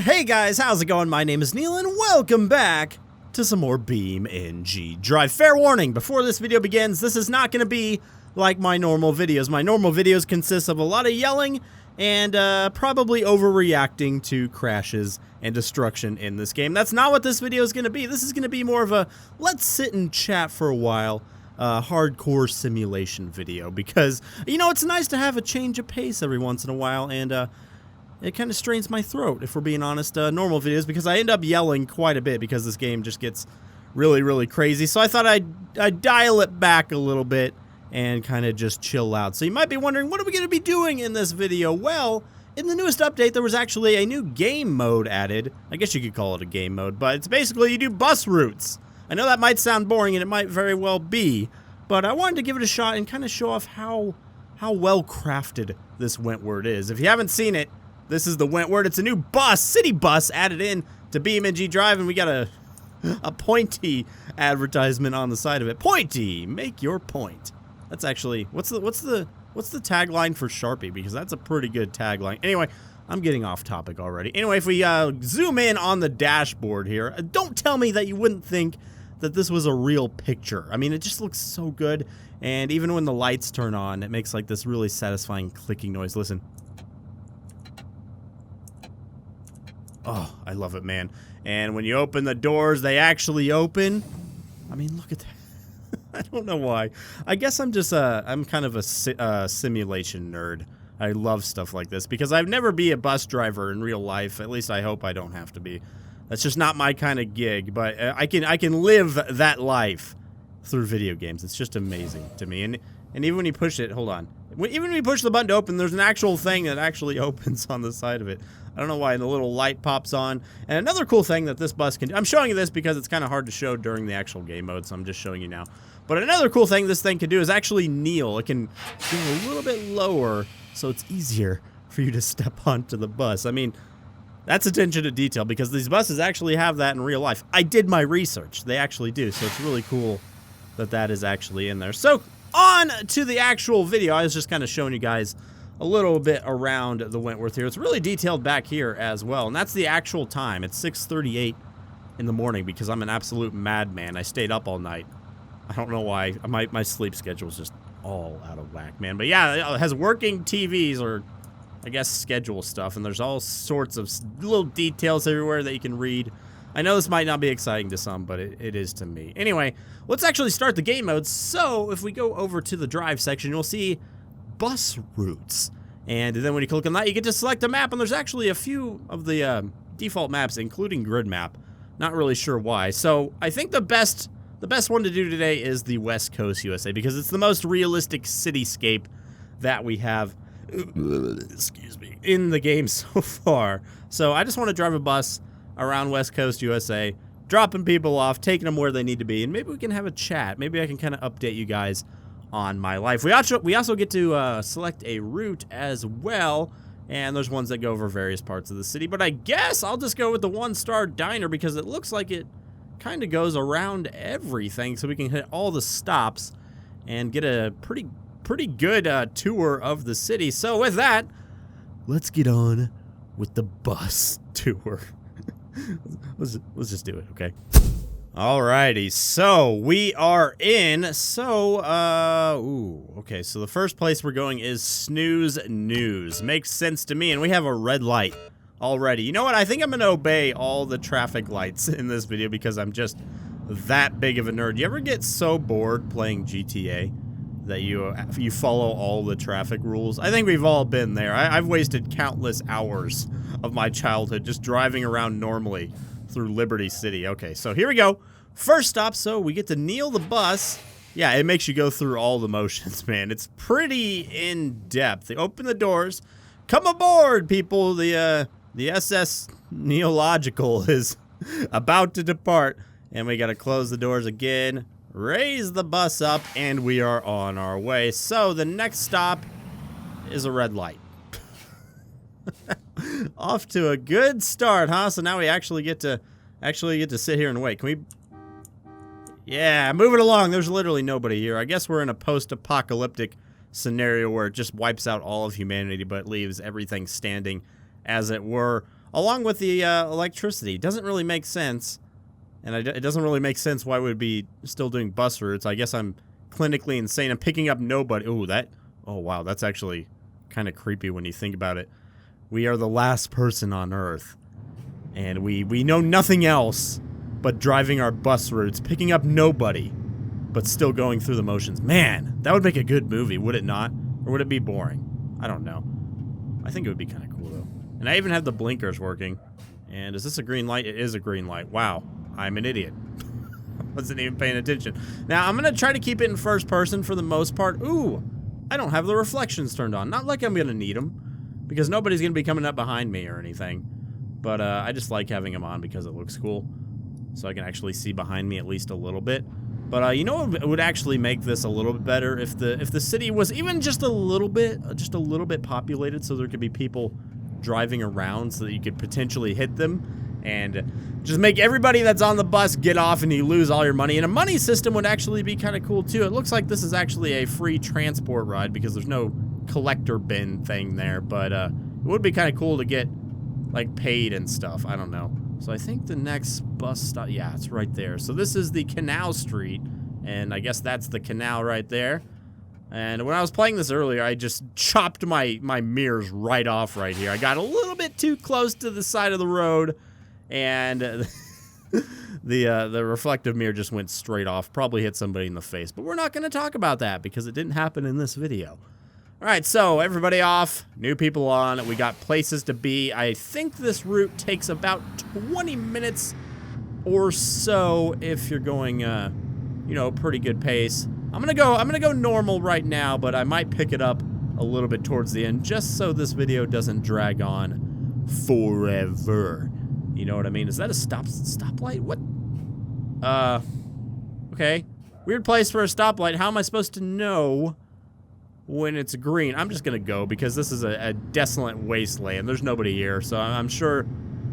Hey guys, how's it going? My name is Neil and welcome back to some more BEAMNG Drive. Fair warning, before this video begins, this is not going to be like my normal videos. My normal videos consist of a lot of yelling and probably overreacting to crashes and destruction in this game. That's not what this video is going to be. This is going to be more of a let's sit and chat for a while hardcore simulation video because, you know, it's nice to have a change of pace every once in a while, and it kind of strains my throat, if we're being honest, normal videos, because I end up yelling quite a bit because this game just gets really, really crazy. So I thought I'd dial it back a little bit and kind of just chill out. So you might be wondering, what are we going to be doing in this video? Well, in the newest update, there was actually a new game mode added. I guess you could call it a game mode, but it's basically you do bus routes. I know that might sound boring, and it might very well be, but I wanted to give it a shot and kind of show off how well crafted this Wentworth is. If you haven't seen it, this is the Wentworth. It's a new bus, city bus, added in to BEAMNG Drive, and we got a pointy advertisement on the side of it. Pointy, make your point. That's actually what's the tagline for Sharpie, because that's a pretty good tagline. Anyway, I'm getting off topic already. Anyway, if we zoom in on the dashboard here, don't tell me that you wouldn't think that this was a real picture. I mean, it just looks so good, and even when the lights turn on, it makes like this really satisfying clicking noise. Listen. Oh, I love it, man. And when you open the doors, they actually open. I mean, look at that. I don't know why. I guess I'm just I'm kind of a simulation nerd. I love stuff like this because I've never be a bus driver in real life. At least I hope I don't have to be. That's just not my kind of gig, but I can live that life through video games. It's just amazing to me. And even when you push it, hold on. Even when you push the button to open, there's an actual thing that actually opens on the side of it. I don't know why the little light pops on. And another cool thing that this bus can do, I'm showing you this because it's kind of hard to show during the actual game mode, so I'm just showing you now. But another cool thing this thing can do is actually kneel. It can go a little bit lower, so it's easier for you to step onto the bus. I mean, that's attention to detail because these buses actually have that in real life. I did my research. They actually do, so it's really cool that that is actually in there. So on to the actual video. I was just kind of showing you guys a little bit around the Wentworth here. It's really detailed back here as well, and that's the actual time. It's 6:38 in the morning because I'm an absolute madman. I stayed up all night. I don't know why. My sleep schedule is just all out of whack, man. But yeah, it has working TVs, or I guess schedule stuff, and there's all sorts of little details everywhere that you can read. I know this might not be exciting to some, but it is to me. Anyway, let's actually start the game mode. So if we go over to the drive section, you'll see bus routes. And then when you click on that, you get to select a map, and there's actually a few of the default maps, including grid map. Not really sure why. So I think the best one to do today is the West Coast USA, because it's the most realistic cityscape that we have excuse me, in the game so far. So I just want to drive a bus around West Coast USA, dropping people off, taking them where they need to be, and maybe we can have a chat. Maybe I can kind of update you guys on my life. We also get to select a route as well, and there's ones that go over various parts of the city, but I guess I'll just go with the one-star diner because it looks like it kind of goes around everything, so we can hit all the stops and get a pretty good tour of the city. So with that, let's get on with the bus tour. let's just do it, okay? Alrighty, so we are in. So, okay, so the first place we're going is Snooze News. Makes sense to me, and we have a red light already. You know what? I think I'm going to obey all the traffic lights in this video because I'm just that big of a nerd. You ever get so bored playing GTA that you follow all the traffic rules? I think we've all been there. I've wasted countless hours of my childhood just driving around normally through Liberty City. Okay, so here we go. First stop, so we get to kneel the bus. Yeah, it makes you go through all the motions, man. It's pretty in-depth. They open the doors. Come aboard, people. The SS Neilogical is about to depart. And we got to close the doors again, raise the bus up, and we are on our way. So the next stop is a red light. Off to a good start, huh? So now we actually get to sit here and wait. Can we? Yeah, move it along. There's literally nobody here. I guess we're in a post-apocalyptic scenario where it just wipes out all of humanity but leaves everything standing, as it were. along with the electricity. It doesn't really make sense. And it doesn't really make sense why we'd be still doing bus routes. I guess I'm clinically insane. I'm picking up nobody. Ooh, oh, wow, that's actually kind of creepy when you think about it. We are the last person on Earth. And we know nothing else but driving our bus routes, picking up nobody, but still going through the motions. Man, that would make a good movie, would it not? Or would it be boring? I don't know. I think it would be kind of cool, though. And I even have the blinkers working. And is this a green light? It is a green light. Wow. I'm an idiot. Wasn't even paying attention. Now, I'm going to try to keep it in first person for the most part. Ooh, I don't have the reflections turned on. Not like I'm going to need them, because nobody's going to be coming up behind me or anything. But I just like having them on because it looks cool. So I can actually see behind me at least a little bit. But you know what would actually make this a little bit better? If the city was even just a little bit populated, so there could be people driving around so that you could potentially hit them. And just make everybody that's on the bus get off and you lose all your money. And a money system would actually be kind of cool, too. It looks like this is actually a free transport ride because there's no collector bin thing there. But it would be kind of cool to get, like, paid and stuff. I don't know. So I think the next bus stop... Yeah, it's right there. So this is the Canal Street. And I guess that's the canal right there. And when I was playing this earlier, I just chopped my mirrors right off right here. I got a little bit too close to the side of the road. And the reflective mirror just went straight off. Probably hit somebody in the face. But we're not going to talk about that because it didn't happen in this video. All right, so everybody off. New people on. We got places to be. I think this route takes about 20 minutes or so if you're going, you know, pretty good pace. I'm gonna go normal right now, but I might pick it up a little bit towards the end just so this video doesn't drag on forever. You know what I mean? Is that a stoplight? What? Okay. Weird place for a stoplight. How am I supposed to know when it's green? I'm just gonna go because this is a desolate wasteland. There's nobody here, so I'm sure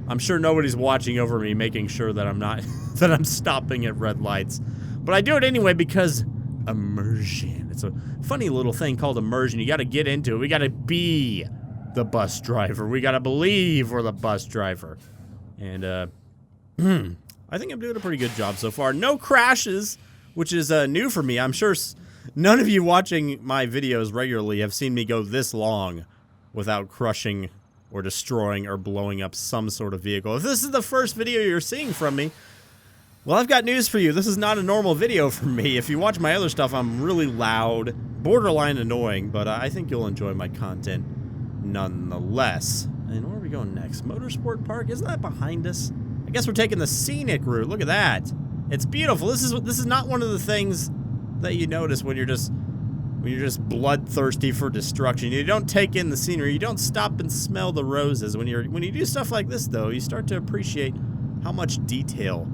nobody's watching over me, making sure that I'm not that I'm stopping at red lights. But I do it anyway because immersion. It's a funny little thing called immersion. You got to get into it. We got to be the bus driver. We got to believe we're the bus driver. And I think I'm doing a pretty good job so far. No crashes, which is new for me. I'm sure none of you watching my videos regularly have seen me go this long without crushing or destroying or blowing up some sort of vehicle. If this is the first video you're seeing from me, well, I've got news for you. This is not a normal video for me. If you watch my other stuff, I'm really loud, borderline annoying, but I think you'll enjoy my content nonetheless. And where are we going next? Motorsport Park? Isn't that behind us? I guess we're taking the scenic route. Look at that. It's beautiful. This is not one of the things that you notice when you're just bloodthirsty for destruction. You don't take in the scenery. You don't stop and smell the roses. When you do stuff like this, though, you start to appreciate how much detail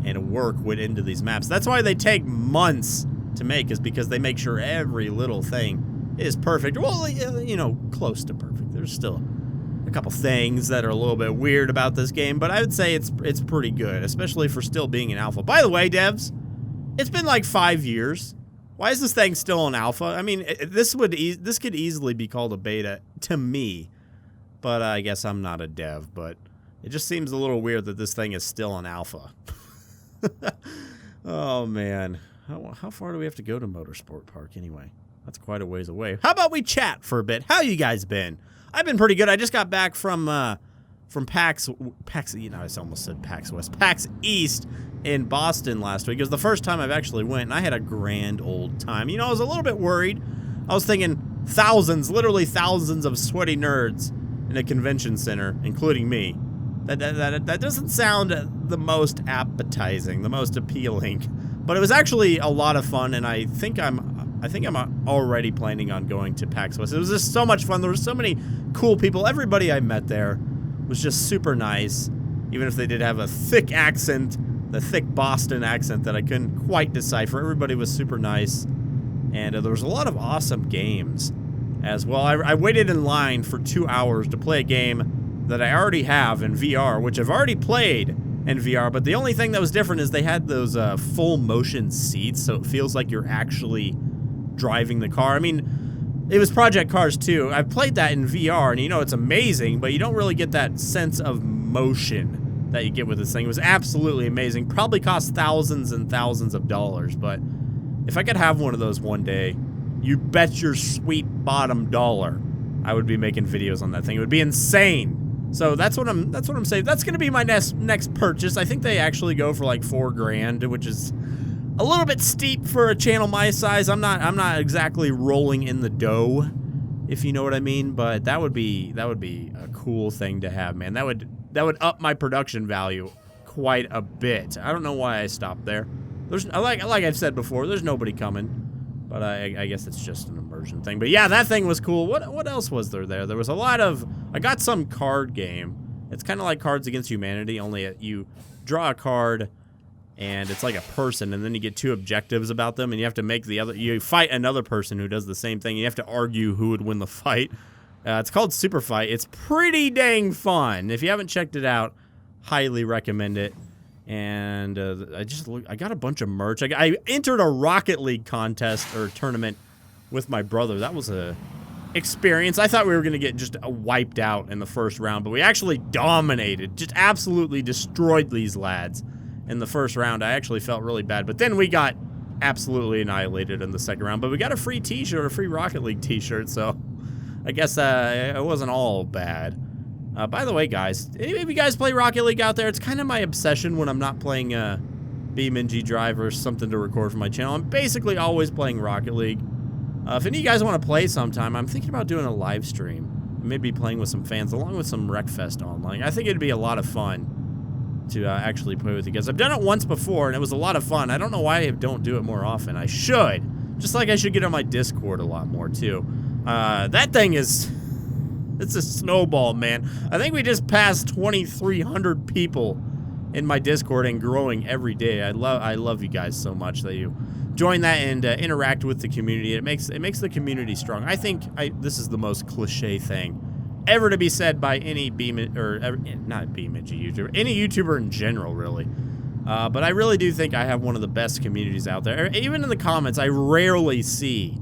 and work went into these maps. That's why they take months to make, is because they make sure every little thing is perfect. Well, you know, close to perfect. There's still a couple things that are a little bit weird about this game, but I would say it's pretty good, especially for still being in alpha. By the way, devs, it's been like 5 years. Why is this thing still in alpha? I mean, this could easily be called a beta to me, but I guess I'm not a dev, but it just seems a little weird that this thing is still in alpha. Oh, man. How far do we have to go to Motorsport Park anyway? That's quite a ways away. How about we chat for a bit? How you guys been? I've been pretty good. I just got back from PAX, you know, I almost said PAX West, PAX East in Boston last week. It was the first time I've actually went, and I had a grand old time. You know, I was a little bit worried. I was thinking thousands, literally thousands of sweaty nerds in a convention center, including me. That doesn't sound the most appetizing, the most appealing, but it was actually a lot of fun, and I think I'm already planning on going to PAX West. It was just so much fun. There were so many cool people. Everybody I met there was just super nice, even if they did have a thick accent, the thick Boston accent that I couldn't quite decipher. Everybody was super nice, and there was a lot of awesome games as well. I waited in line for 2 hours to play a game that I already have in VR, which I've already played in VR, but the only thing that was different is they had those full motion seats, so it feels like you're actually driving the car. I mean, It was Project Cars 2. I've played that in VR, and you know it's amazing, but you don't really get that sense of motion that you get with this thing. It was absolutely amazing. Probably cost thousands and thousands of dollars, but if I could have one of those one day, you bet your sweet bottom dollar I would be making videos on that thing. It would be insane. So that's what I'm saying. That's gonna be my next purchase. I think they actually go for like $4 grand, which is a little bit steep for a channel my size. I'm not exactly rolling in the dough, if you know what I mean, but that would be a cool thing to have, man. That would up my production value quite a bit. I don't know why I stopped there. There's like I've said before, there's nobody coming, but I guess it's just an immersion thing. But yeah, that thing was cool. What else was there? There was a lot of, I got some card game. It's kind of like Cards Against Humanity, only you draw a card and it's like a person, and then you get 2 objectives about them, and you have to make you fight another person who does the same thing. You have to argue who would win the fight. It's called Super Fight. It's pretty dang fun. If you haven't checked it out, highly recommend it. And I got a bunch of merch. I entered a Rocket League contest or tournament with my brother. That was a experience. I thought we were going to get just wiped out in the first round, but we actually dominated, just absolutely destroyed these lads in the first round. I actually felt really bad, but then we got absolutely annihilated in the second round. But we got a free t-shirt, a free Rocket League t-shirt, so I guess it wasn't all bad. By the way, guys, any of you guys play Rocket League out there? It's kind of my obsession when I'm not playing BEAMNG Drive or something to record for my channel. I'm basically always playing Rocket League. If any of you guys want to play sometime, I'm thinking about doing a live stream. Maybe playing with some fans, along with some Wreckfest online. I think it'd be a lot of fun to actually play with you guys. I've done it once before, and it was a lot of fun. I don't know why I don't do it more often. I should. Just like I should get on my Discord a lot more, too. That thing is... It's a snowball, man. I think we just passed 2,300 people in my Discord and growing every day. I love you guys so much that you join that and interact with the community. It makes the community strong. I think this is the most cliche thing ever to be said by any not BEAMNG YouTuber, any YouTuber in general, really. But I really do think I have one of the best communities out there. Even in the comments, I rarely see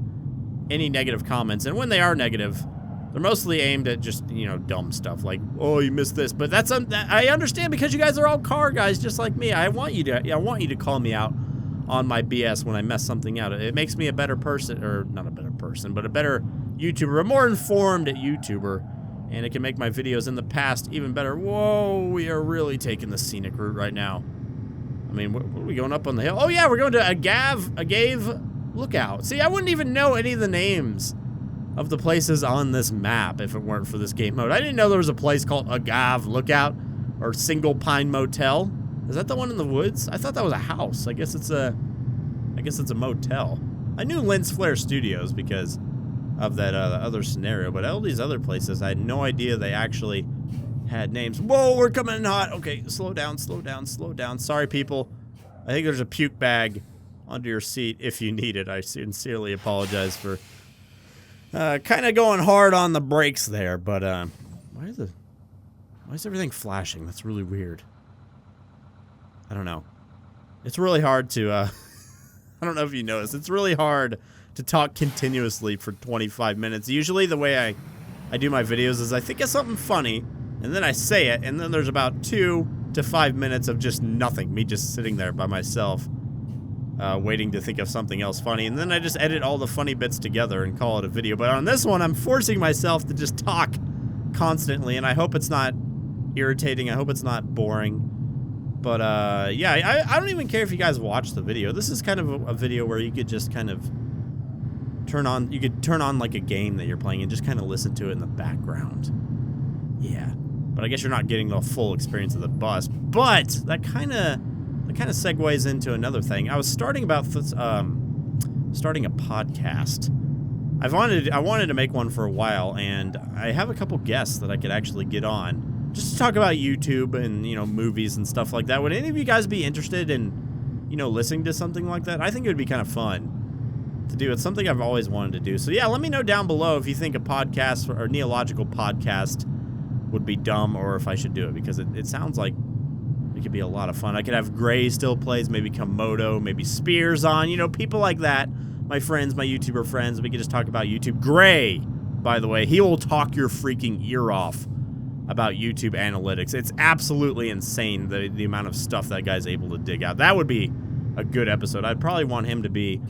any negative comments, and when they are negative, they're mostly aimed at just, you know, dumb stuff like, oh, you missed this. But that's I understand, because you guys are all car guys just like me. I want you to call me out on my BS when I mess something out. It makes me a better person, or not a better person, but a better YouTuber, a more informed YouTuber, and it can make my videos in the past even better. Whoa, we are really taking the scenic route right now. I mean, what are we going up on the hill? Oh yeah, we're going to Agave Lookout. See, I wouldn't even know any of the names of the places on this map if it weren't for this game mode. I didn't know there was a place called Agave Lookout or Single Pine Motel. Is that the one in the woods? I thought that was a house. I guess it's a motel. I knew Lens Flare Studios because of that other scenario, but all these other places, I had no idea they actually had names. Whoa, we're coming in hot. Okay, slow down, slow down, slow down. Sorry, people. I think there's a puke bag under your seat if you need it. I sincerely apologize for kind of going hard on the brakes there, but why is everything flashing? That's really weird. I don't know. It's really hard to I don't know if you noticed. It's really hard to talk continuously for 25 minutes. Usually the way I do my videos is I think of something funny, and then I say it, and then there's about 2 to 5 minutes of just nothing, me just sitting there by myself, waiting to think of something else funny, and then I just edit all the funny bits together and call it a video. But on this one, I'm forcing myself to just talk constantly, and I hope it's not irritating. I hope it's not boring. But yeah, I don't even care if you guys watch the video. This is kind of a video where you could just kind of turn on like a game that you're playing and just kind of listen to it in the background. Yeah, but I guess you're not getting the full experience of the bus. But that kind of segues into another thing. I was starting a podcast. I wanted to make one for a while, and I have a couple guests that I could actually get on just to talk about YouTube and, you know, movies and stuff like that. Would any of you guys be interested in, you know, listening to something like that? I think it would be kind of fun to do. It's something I've always wanted to do. So yeah, let me know down below if you think a podcast or Neilogical podcast would be dumb, or if I should do it, because it sounds like it could be a lot of fun. I could have Gray still plays, maybe Komodo, maybe Spears on, you know, people like that. my friends, my YouTuber friends. We can just talk about YouTube. Gray, by the way, he will talk your freaking ear off about YouTube analytics. It's absolutely insane, the amount of stuff that guy's able to dig out. That would be a good episode. I'd probably want him to be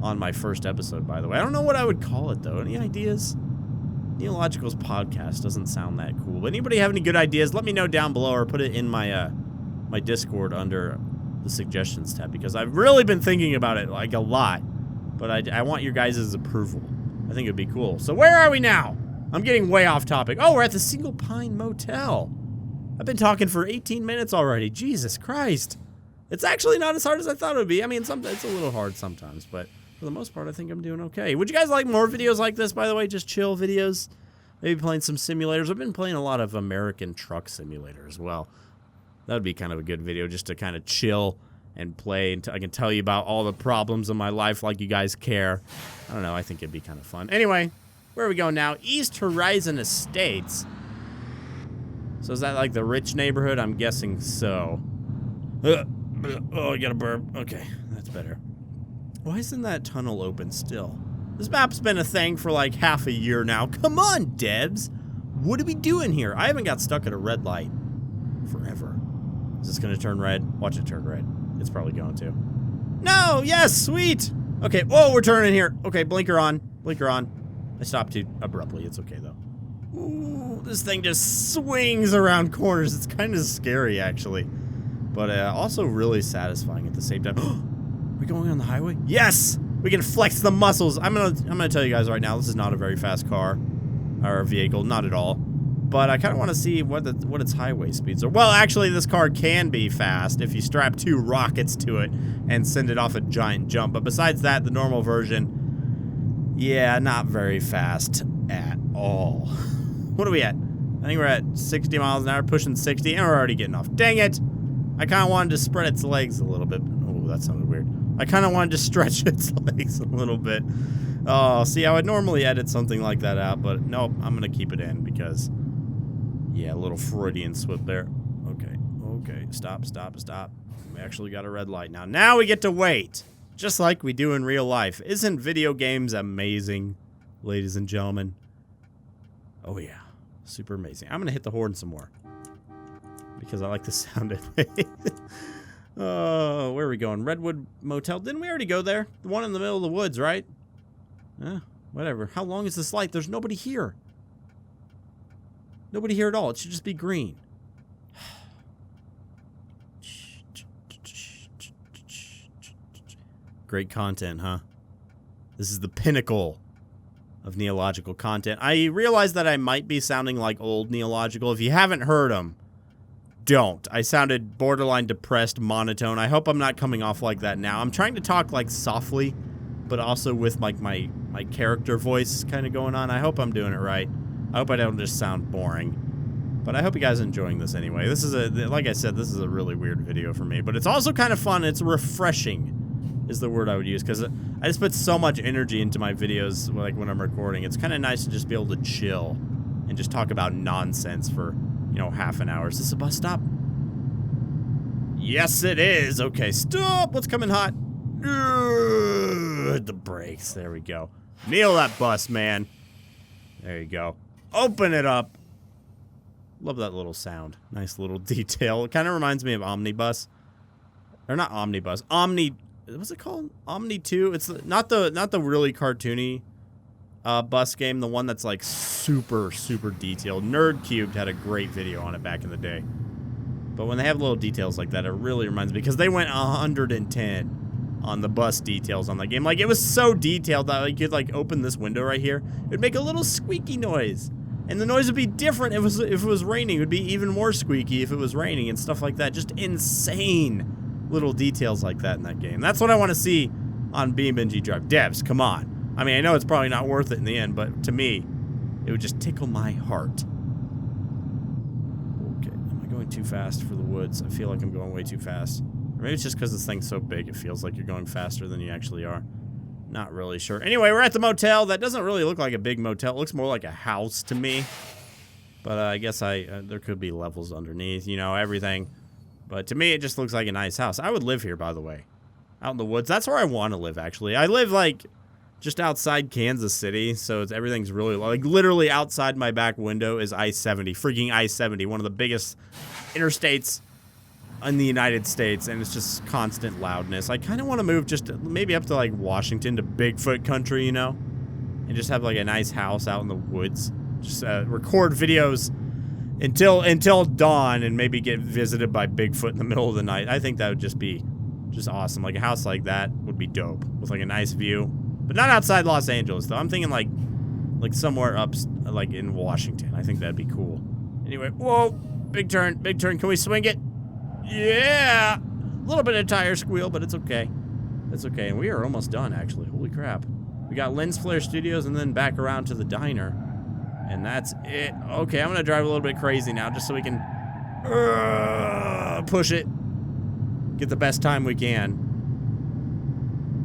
on my first episode, by the way. I don't know what I would call it, though. Any ideas? Neological's podcast doesn't sound that cool. But anybody have any good ideas? Let me know down below or put it in my my Discord under the suggestions tab, because I've really been thinking about it like a lot. But I want your guys' approval. I think it'd be cool. So where are we now? I'm getting way off topic. Oh, we're at the Single Pine Motel. I've been talking for 18 minutes already. Jesus Christ. It's actually not as hard as I thought it would be. I mean, it's a little hard sometimes, but for the most part, I think I'm doing okay. Would you guys like more videos like this, by the way? Just chill videos? Maybe playing some simulators. I've been playing a lot of American Truck Simulator as well. That would be kind of a good video just to kind of chill and play. And I can tell you about all the problems in my life like you guys care. I don't know. I think it'd be kind of fun. Anyway, where are we going now? East Horizon Estates. So is that like the rich neighborhood? I'm guessing so. Oh, I got a burp. Okay, that's better. Why isn't that tunnel open still? This map's been a thing for like half a year now. Come on, devs. What are we doing here? I haven't got stuck at a red light forever. Is this going to turn red? Watch it turn red. It's probably going to. No! Yes! Sweet! Okay, whoa, we're turning here. Okay, blinker on. Blinker on. I stopped too abruptly. It's okay, though. Ooh, this thing just swings around corners. It's kind of scary, actually. But also really satisfying at the same time. Are we going on the highway? Yes! We can flex the muscles. I'm gonna tell you guys right now, this is not a very fast car. Or vehicle. Not at all. But I kind of want to see what its highway speeds are. Well, actually, this car can be fast if you strap 2 rockets to it and send it off a giant jump. But besides that, the normal version, yeah, not very fast at all. What are we at? I think we're at 60 miles an hour, pushing 60, and we're already getting off. Dang it! I kind of wanted to spread its legs a little bit. Oh, that sounded weird. I kind of wanted to stretch its legs a little bit. Oh, see, I would normally edit something like that out, but nope, I'm going to keep it in because... yeah, a little Freudian slip there. Okay, okay, stop. We actually got a red light now. Now we get to wait, just like we do in real life. Isn't video games amazing, ladies and gentlemen? Oh yeah, super amazing. I'm gonna hit the horn some more because I like the sound of it. Oh, where are we going? Redwood Motel. Didn't we already go there? The one in the middle of the woods, right? Whatever. How long is this light? There's nobody here. Nobody here at all. It should just be green. Great content, huh? This is the pinnacle of Neilogical content. I realize that I might be sounding like old Neilogical. If you haven't heard him, don't. I sounded borderline depressed, monotone. I hope I'm not coming off like that now. I'm trying to talk like softly, but also with like my character voice kind of going on. I hope I'm doing it right. I hope I don't just sound boring. But I hope you guys are enjoying this anyway. This is like I said, this is a really weird video for me. But it's also kind of fun. It's refreshing is the word I would use. Because I just put so much energy into my videos like when I'm recording. It's kind of nice to just be able to chill and just talk about nonsense for, you know, half an hour. Is this a bus stop? Yes, it is. Okay, stop. What's coming hot? The brakes. There we go. Nail that bus, man. There you go. Open it up. Love that little sound. Nice little detail. It kind of reminds me of Omnibus. Or not Omnibus. What's it called? Omni 2? It's not the really cartoony bus game. The one that's like super detailed. Nerd Cubed had a great video on it back in the day. But when they have little details like that, it really reminds me. Because they went 110 on the bus details on that game. Like, it was so detailed that you could, like, open this window right here. It would make a little squeaky noise. And the noise would be different if it was raining. It would be even more squeaky if it was raining and stuff like that. Just insane little details like that in that game. That's what I want to see on BEAMNG Drive. Devs, come on. I mean, I know it's probably not worth it in the end, but to me, it would just tickle my heart. Okay, am I going too fast for the woods? I feel like I'm going way too fast. Maybe it's just because this thing's so big, it feels like you're going faster than you actually are. Not really sure. Anyway, we're at the motel. That doesn't really look like a big motel. It looks more like a house to me. But I guess there could be levels underneath, you know, everything. But to me, it just looks like a nice house. I would live here, by the way. Out in the woods. That's where I want to live, actually. I live, like, just outside Kansas City, so everything's really low. Like, literally outside my back window is I-70, freaking I-70, one of the biggest interstates in the United States, and it's just constant loudness. I kind of want to move just maybe up to, like, Washington to Bigfoot country, you know, and just have, like, a nice house out in the woods. Just record videos until dawn and maybe get visited by Bigfoot in the middle of the night. I think that would just be awesome. Like, a house like that would be dope with, like, a nice view. But not outside Los Angeles, though. I'm thinking, like like somewhere up, like in Washington. I think that'd be cool. Anyway, whoa, big turn, big turn. Can we swing it? Yeah, a little bit of tire squeal, but it's okay. It's okay, and we are almost done, actually. Holy crap. We got Lens Flare Studios and then back around to the diner. And that's it. Okay, I'm gonna drive a little bit crazy now just so we can push it. Get the best time we can.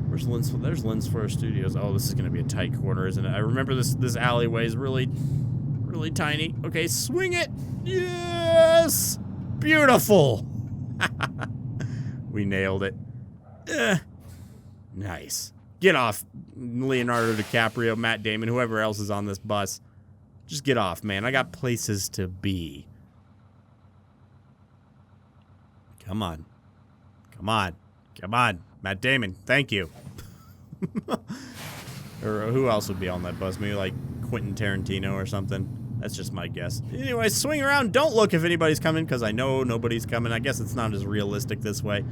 Where's Lens? There's Lens Flare Studios. Oh, this is gonna be a tight corner, isn't it? I remember this alleyway is really tiny. Okay, swing it. Yes! Beautiful. We nailed it. Nice. Get off, Leonardo DiCaprio, Matt Damon, whoever else is on this bus. Just get off, man. I got places to be. Come on. Come on. Come on. Matt Damon, thank you. Or who else would be on that bus? Maybe like Quentin Tarantino or something. That's just my guess. Anyway, swing around. Don't look if anybody's coming, because I know nobody's coming. I guess it's not as realistic this way.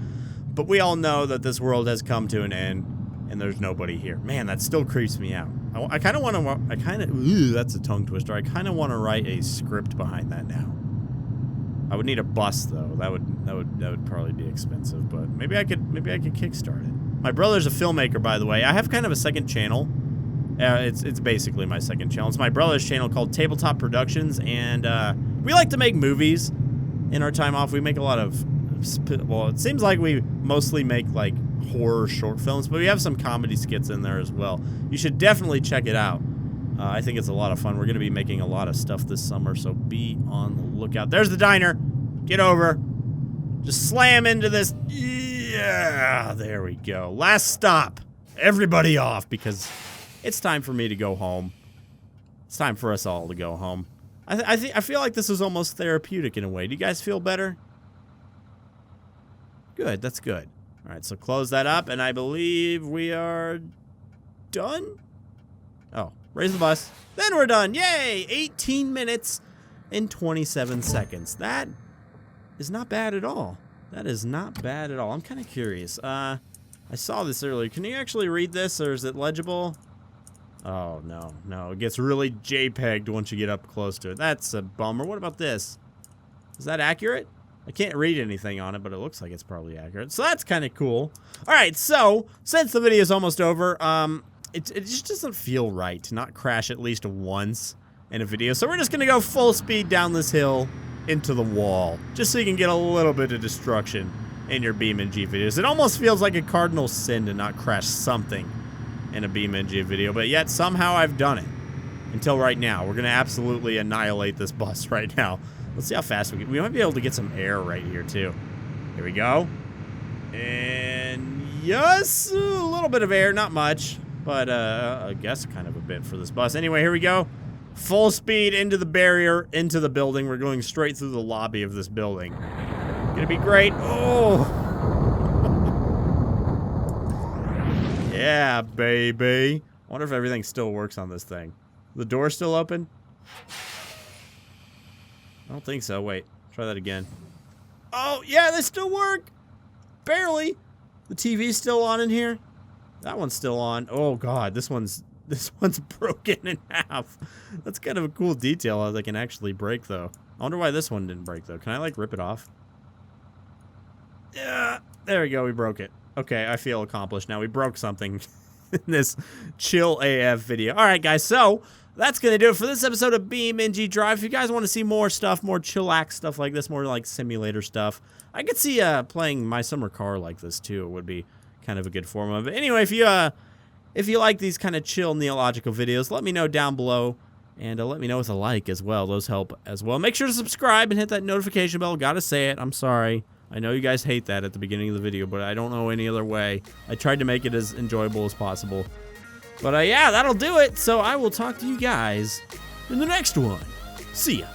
But we all know that this world has come to an end, and there's nobody here. Man, that still creeps me out. I kind of want to, that's a tongue twister. I kind of want to write a script behind that now. I would need a bus, though. That would probably be expensive, but maybe I could kickstart it. My brother's a filmmaker, by the way. I have kind of a second channel. It's basically my second channel. It's my brother's channel called Tabletop Productions, and we like to make movies in our time off. We make a lot of, well, it seems like we mostly make like horror short films, but we have some comedy skits in there as well. You should definitely check it out. I think it's a lot of fun. We're going to be making a lot of stuff this summer, so be on the lookout. There's the diner. Get over. Just slam into this. Yeah, there we go. Last stop. Everybody off, because it's time for me to go home. It's time for us all to go home. I feel like this is almost therapeutic in a way. Do you guys feel better? Good. That's good. All right, so close that up, and I believe we are done. Oh, raise the bus. Then we're done. Yay! 18 minutes and 27 seconds. That is not bad at all. That is not bad at all. I'm kind of curious. I saw this earlier. Can you actually read this, or is it legible? Oh, no. No, it gets really JPEG'd once you get up close to it. That's a bummer. What about this? Is that accurate? I can't read anything on it, but it looks like it's probably accurate. So that's kind of cool. All right, so since the video is almost over, it just doesn't feel right to not crash at least once in a video. So we're just going to go full speed down this hill into the wall, just so you can get a little bit of destruction in your BeamNG videos. It almost feels like a cardinal sin to not crash something in a BeamNG video, but yet somehow I've done it. Until right now. We're going to absolutely annihilate this bus right now. Let's see how fast we get. We might be able to get some air right here, too. Here we go. And yes, a little bit of air, not much. But I guess kind of a bit for this bus. Anyway, here we go. Full speed into the barrier, into the building. We're going straight through the lobby of this building. Gonna be great. Oh! Yeah, baby. I wonder if everything still works on this thing. The door still open? I don't think so. Wait, try that again. Oh, yeah, they still work. Barely. The TV's still on in here. That one's still on. Oh, God, this one's broken in half. That's kind of a cool detail how they can actually break, though. I wonder why this one didn't break, though. Can I, like, rip it off? Yeah, there we go. We broke it. Okay, I feel accomplished now. We broke something in this chill AF video. All right, guys, so that's going to do it for this episode of BeamNG Drive. If you guys want to see more stuff, more chillax stuff like this, more like simulator stuff, I could see playing My Summer Car like this, too. It would be kind of a good form of it. Anyway, if you like these kind of chill Neilogical videos, let me know down below, and let me know with a like as well. Those help as well. Make sure to subscribe and hit that notification bell. Gotta say it. I'm sorry. I know you guys hate that at the beginning of the video, but I don't know any other way. I tried to make it as enjoyable as possible. But yeah, that'll do it. So I will talk to you guys in the next one. See ya.